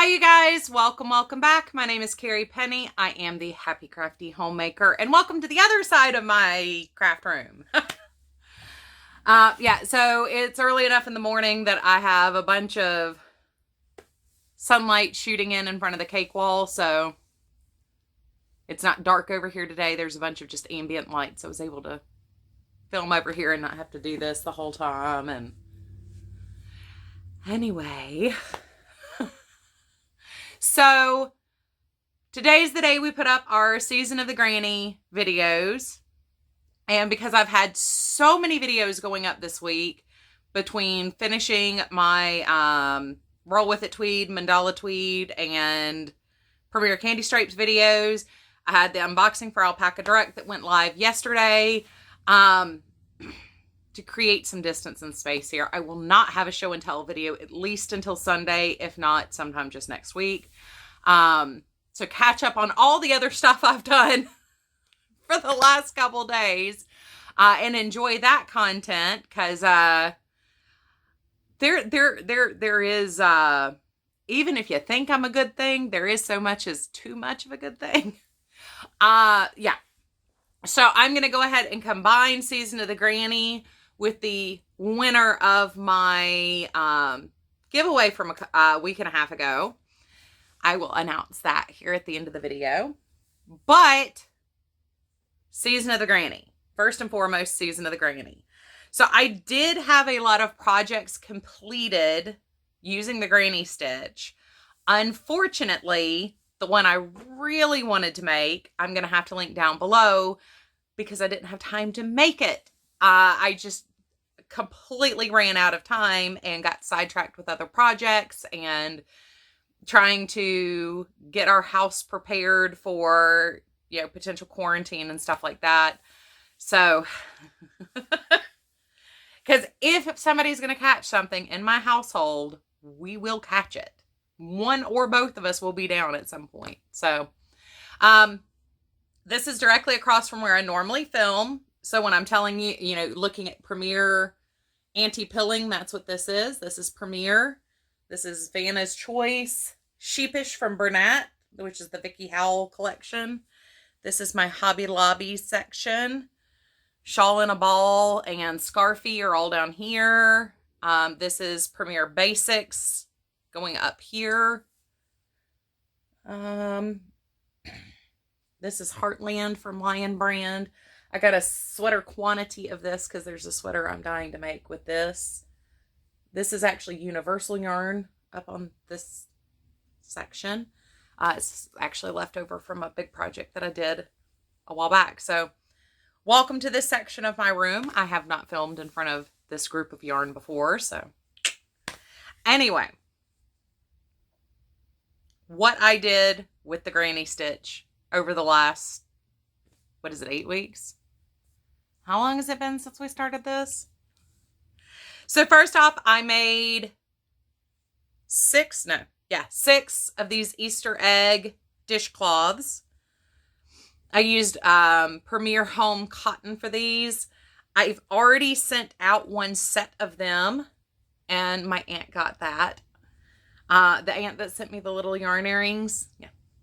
Hi, you guys. Welcome back. My name is Carrie Penny. I am the Happy Crafty Homemaker, and welcome to the other side of my craft room. So it's early enough in the morning that I have a bunch of sunlight shooting in front of the cake wall, so it's not dark over here today. There's a bunch of just ambient lights. I was able to film over here and not have to do this the whole time. And anyway, so today's the day we put up our Season of the Granny videos. And because I've had so many videos going up this week between finishing my Roll With It tweed, mandala tweed, and Premier Candy Stripes videos, I had the unboxing for Alpaca Direct that went live yesterday. To create some distance and space here, I will not have a show and tell video at least until Sunday, if not sometime just next week. So catch up on all the other stuff I've done for the last couple days, and enjoy that content, because there is, even if you think I'm a good thing, there is so much as too much of a good thing. So I'm gonna go ahead and combine Season of the Granny with the winner of my giveaway from a week and a half ago. I will announce that here at the end of the video. But Season of the Granny. First and foremost, Season of the Granny. So I did have a lot of projects completed using the Granny Stitch. Unfortunately, the one I really wanted to make, I'm going to have to link down below because I didn't have time to make it. I just completely ran out of time and got sidetracked with other projects and trying to get our house prepared for, potential quarantine and stuff like that. So, because if somebody's going to catch something in my household, we will catch it. One or both of us will be down at some point. So, this is directly across from where I normally film. So when I'm telling you, looking at Premier Anti-Pilling, that's what this is. This is Premier. This is Vanna's Choice. Sheepish from Bernat, which is the Vicky Howell collection. This is my Hobby Lobby section. Shawl in a Ball and Scarfy are all down here. This is Premier Basics going up here. This is Heartland from Lion Brand. I got a sweater quantity of this because there's a sweater I'm dying to make with this. This is actually Universal yarn up on this section. It's actually left over from a big project that I did a while back. So welcome to this section of my room. I have not filmed in front of this group of yarn before. So anyway, what I did with the Granny Stitch over the last, 8 weeks? How long has it been since we started this? So first off, I made 6 of these Easter egg dishcloths. I used Premier Home cotton for these. I've already sent out one set of them, and my aunt got that. The aunt that sent me the little yarn earrings,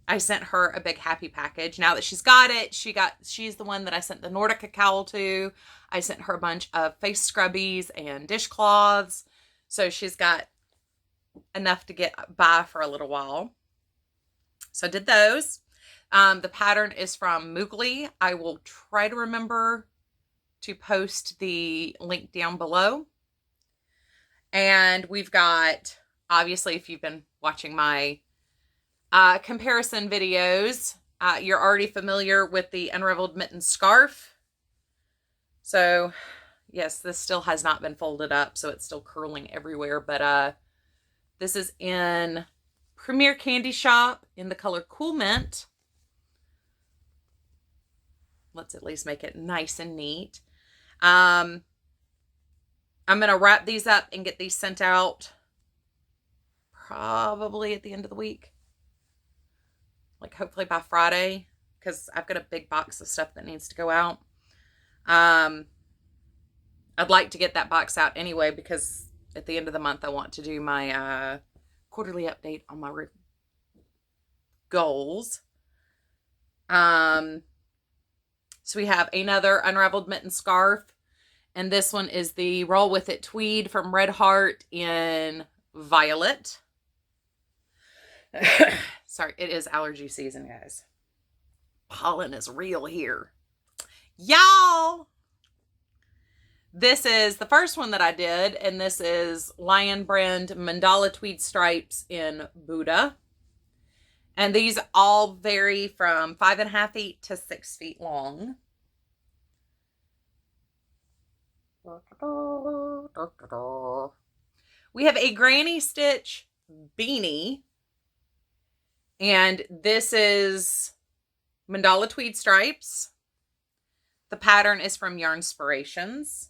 I sent her a big happy package. Now that she's got it, she's the one that I sent the Nordica cowl to. I sent her a bunch of face scrubbies and dishcloths. So she's got enough to get by for a little while. So I did those. The pattern is from Moogly. I will try to remember to post the link down below. And we've got, obviously, if you've been watching my comparison videos, you're already familiar with the Unraveled Mitten Scarf. So, yes, this still has not been folded up, so it's still curling everywhere. But this is in Premier Candy Shop in the color Cool Mint. Let's at least make it nice and neat. I'm going to wrap these up and get these sent out probably at the end of the week. Like hopefully by Friday, because I've got a big box of stuff that needs to go out. I'd like to get that box out anyway, because at the end of the month I want to do my quarterly update on my goals. So we have another unraveled mitten scarf, and this one is the Roll With It tweed from Red Heart in violet. Sorry, it is allergy season, guys. Pollen is real here. Y'all! This is the first one that I did, and this is Lion Brand Mandala Tweed Stripes in Buddha. And these all vary from 5.5 feet to 6 feet long. We have a granny stitch beanie, and this is Mandala Tweed Stripes. The pattern is from Yarnspirations.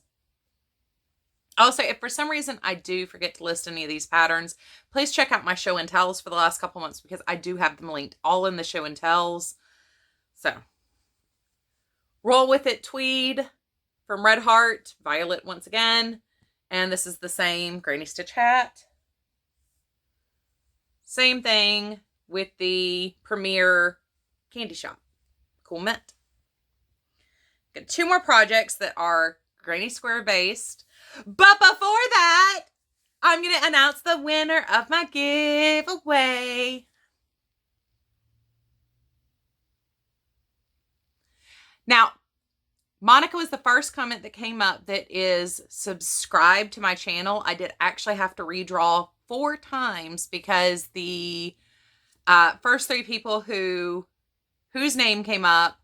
Also, if for some reason I do forget to list any of these patterns, please check out my show and tells for the last couple months, because I do have them linked all in the show and tells. So, Roll With It tweed from Red Heart, violet once again. And this is the same granny stitch hat. Same thing with the Premier Candy Shop. Cool Mint. Got 2 more projects that are granny square based. But before that, I'm going to announce the winner of my giveaway. Now, Monica was the first comment that came up that is subscribed to my channel. I did actually have to redraw 4 times because the first 3 people whose name came up,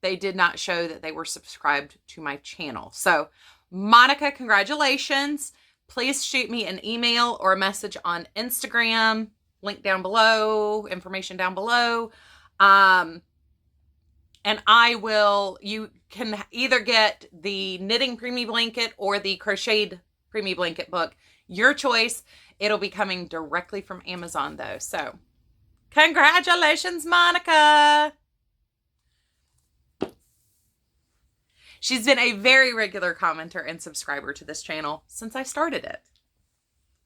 they did not show that they were subscribed to my channel. So, Monica, congratulations. Please shoot me an email or a message on Instagram. Link down below, information down below. And you can either get the Knitting Preemie Blanket or the Crocheted Preemie Blanket book. Your choice. It'll be coming directly from Amazon though. So, congratulations, Monica. She's been a very regular commenter and subscriber to this channel since I started it.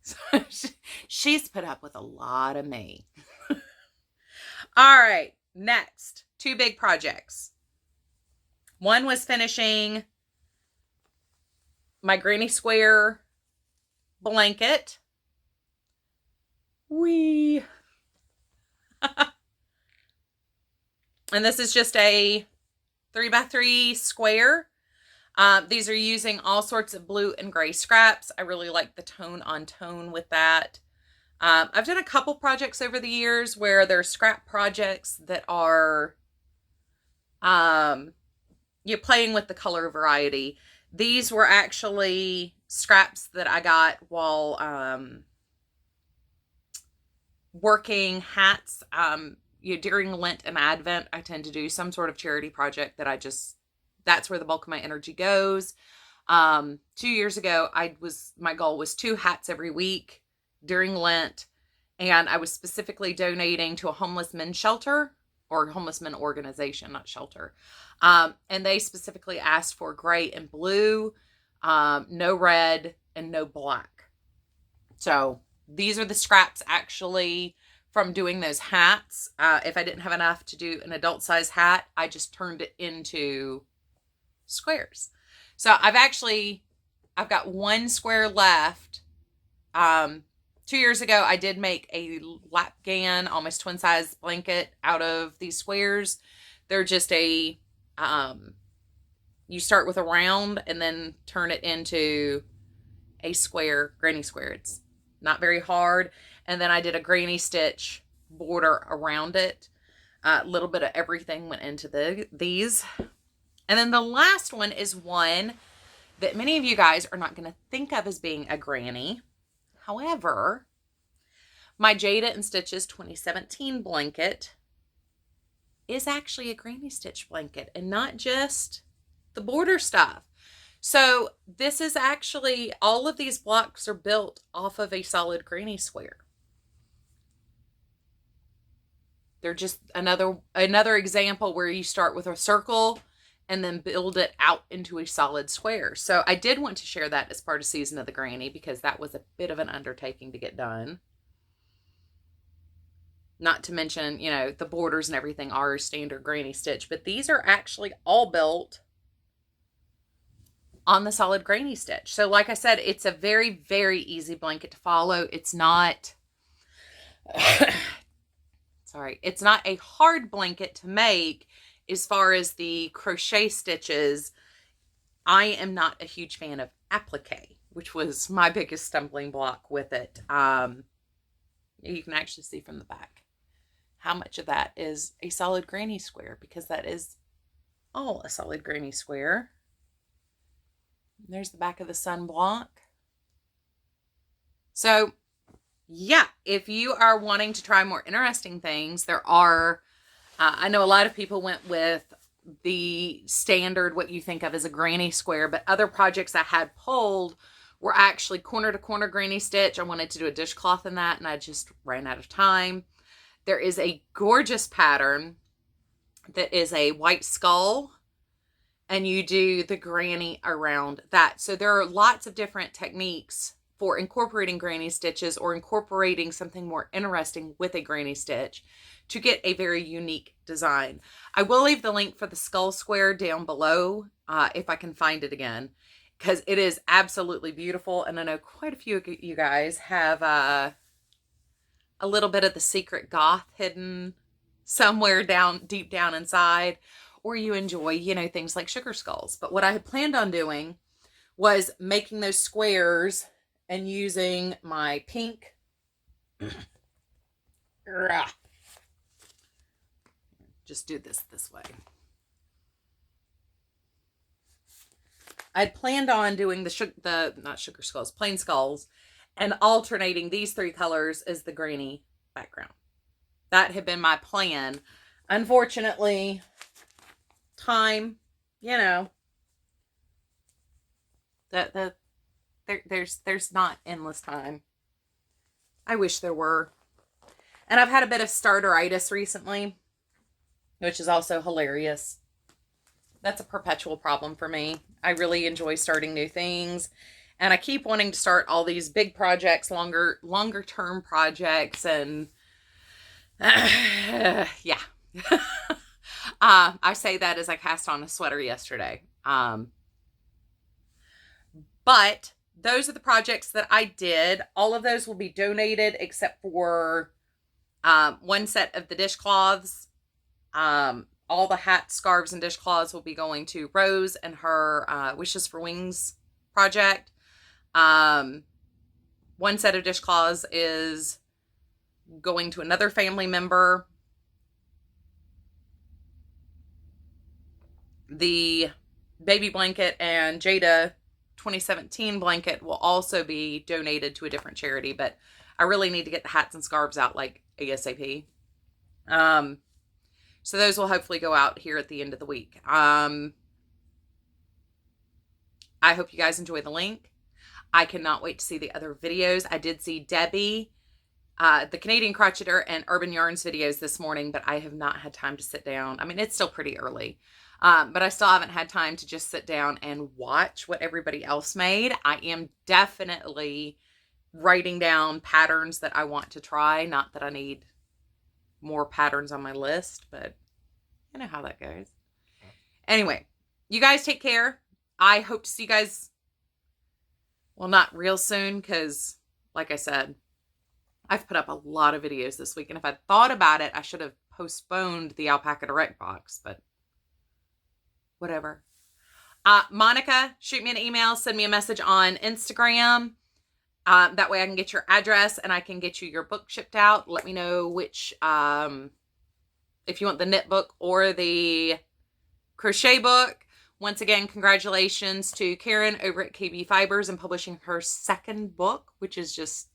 So she's put up with a lot of me. All right, next, 2 big projects. One was finishing my granny square blanket. And this is just a 3x3 square. These are using all sorts of blue and gray scraps. I really like the tone on tone with that. I've done a couple projects over the years where they're scrap projects that are you're playing with the color variety. These were actually scraps that I got while working hats. During Lent and Advent, I tend to do some sort of charity project that that's where the bulk of my energy goes. 2 years ago, my goal was 2 hats every week during Lent. And I was specifically donating to a homeless men's shelter, or homeless men organization, not shelter. And they specifically asked for gray and blue, no red and no black. So these are the scraps actually from doing those hats. If I didn't have enough to do an adult size hat, I just turned it into squares. So I've got 1 square left. 2 years ago, I did make a lapgan, almost twin size blanket out of these squares. They're just you start with a round and then turn it into a square, granny square. It's not very hard. And then I did a granny stitch border around it. A little bit of everything went into these. And then the last one is one that many of you guys are not going to think of as being a granny. However, my Jada and Stitches 2017 blanket is actually a granny stitch blanket and not just the border stuff. So this is actually, all of these blocks are built off of a solid granny square. They're just another example where you start with a circle and then build it out into a solid square. So I did want to share that as part of Season of the Granny because that was a bit of an undertaking to get done. Not to mention, you know, the borders and everything are standard granny stitch, but these are actually all built on the solid granny stitch. So like I said, it's a very, very easy blanket to follow. It's not, sorry, it's not a hard blanket to make as far as the crochet stitches. I am not a huge fan of applique, which was my biggest stumbling block with it. You can actually see from the back how much of that is a solid granny square, because that is all a solid granny square. There's the back of the sun block. So yeah, if you are wanting to try more interesting things, there are, I know a lot of people went with the standard, what you think of as a granny square, but other projects I had pulled were actually corner to corner granny stitch. I wanted to do a dishcloth in that, and I just ran out of time. There is a gorgeous pattern that is a white skull, and you do the granny around that. So there are lots of different techniques for incorporating granny stitches or incorporating something more interesting with a granny stitch to get a very unique design. I will leave the link for the skull square down below if I can find it again, because it is absolutely beautiful. And I know quite a few of you guys have a little bit of the secret goth hidden somewhere deep down inside, or you enjoy, you know, things like sugar skulls. But what I had planned on doing was making those squares and using my pink just do this way. I'd planned on doing not sugar skulls, plain skulls, and alternating these three colors as the granny background. That had been my plan. Unfortunately, time, you know, there's not endless time. I wish there were. And I've had a bit of starteritis recently, which is also hilarious. That's a perpetual problem for me. I really enjoy starting new things, and I keep wanting to start all these big projects, longer term projects, and yeah. I say that as I cast on a sweater yesterday. But those are the projects that I did. All of those will be donated except for one set of the dishcloths. All the hats, scarves, and dishcloths will be going to Rose and her Wishes for Wings project. One set of dishcloths is going to another family member. The baby blanket and Jada 2017 blanket will also be donated to a different charity, but I really need to get the hats and scarves out like ASAP. So those will hopefully go out here at the end of the week. I hope you guys enjoy the link. I cannot wait to see the other videos. I did see Debbie, the Canadian Crocheter, and Urban Yarns videos this morning, but I have not had time to sit down. I mean, it's still pretty early, but I still haven't had time to just sit down and watch what everybody else made. I am definitely writing down patterns that I want to try. Not that I need more patterns on my list, but you know how that goes. Anyway, you guys take care. I hope to see you guys, well, not real soon, because like I said, I've put up a lot of videos this week, and if I thought about it, I should have postponed the Alpaca Direct box, but whatever. Monica, shoot me an email, send me a message on Instagram. That way I can get your address and I can get you your book shipped out. Let me know which, if you want the knit book or the crochet book. Once again, congratulations to Karen over at KB Fibers and publishing her second book, which is just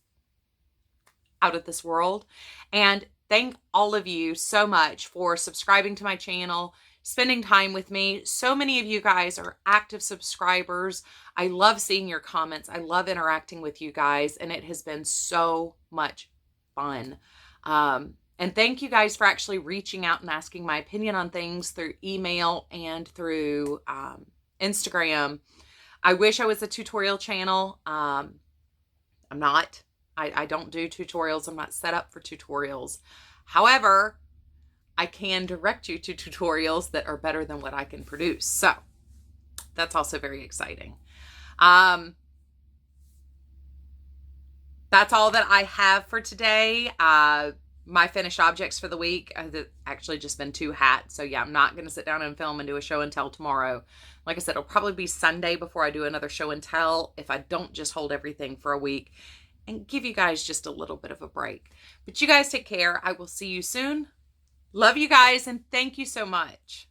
out of this world. And thank all of you so much for subscribing to my channel, spending time with me. So many of you guys are active subscribers. I love seeing your comments. I love interacting with you guys, and it has been so much fun. And thank you guys for actually reaching out and asking my opinion on things through email and through Instagram. I wish I was a tutorial channel. I'm not. I don't do tutorials. I'm not set up for tutorials. However, I can direct you to tutorials that are better than what I can produce. So that's also very exciting. That's all that I have for today. My finished objects for the week have actually just been 2 hats. So yeah, I'm not going to sit down and film and do a show and tell tomorrow. Like I said, it'll probably be Sunday before I do another show and tell, if I don't just hold everything for a week and give you guys just a little bit of a break. But you guys take care. I will see you soon. Love you guys, and thank you so much.